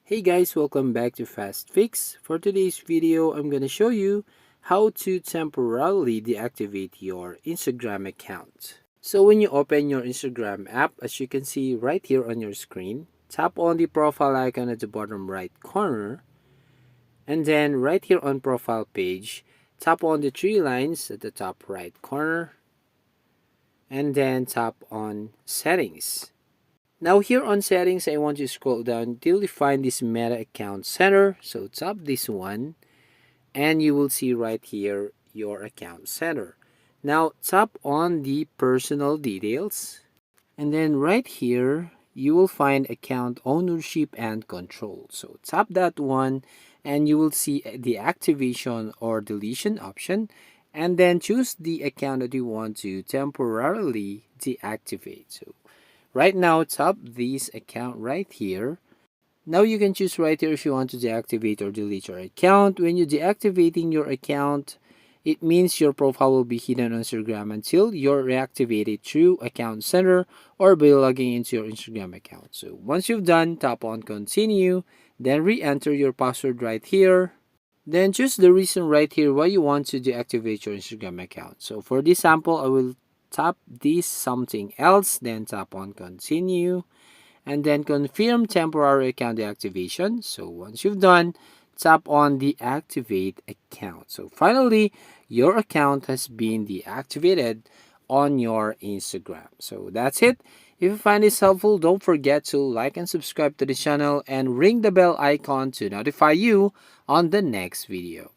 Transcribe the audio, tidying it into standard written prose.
Hey guys, welcome back to Fast Fix. For today's video, I'm going to show you how to temporarily deactivate your Instagram account. So when you open your Instagram app, as you can see right here on your screen, tap on the profile icon at the bottom right corner, and then right here on profile page, tap on the three lines at the top right corner, and then tap on settings. Now here on settings, I want you to scroll down till you find this meta account center. So tap this one and you will see right here your account center. Now tap on the personal details and then right here you will find account ownership and control. So tap that one and you will see the activation or deletion option and then choose the account that you want to temporarily deactivate. So right now, tap this account right here. Now you can choose right here if you want to deactivate or delete your account. When you're deactivating your account, it means your profile will be hidden on Instagram until you're reactivated through Account Center or by logging into your Instagram account. So once you've done, tap on continue, then re-enter your password right here. Then choose the reason right here why you want to deactivate your Instagram account. So for this sample, I will tap this something else, then tap on continue, and then confirm temporary account deactivation. So once you've done, tap on deactivate account. So finally, your account has been deactivated on your Instagram. So that's it. If you find this helpful, don't forget to like and subscribe to the channel and ring the bell icon to notify you on the next video.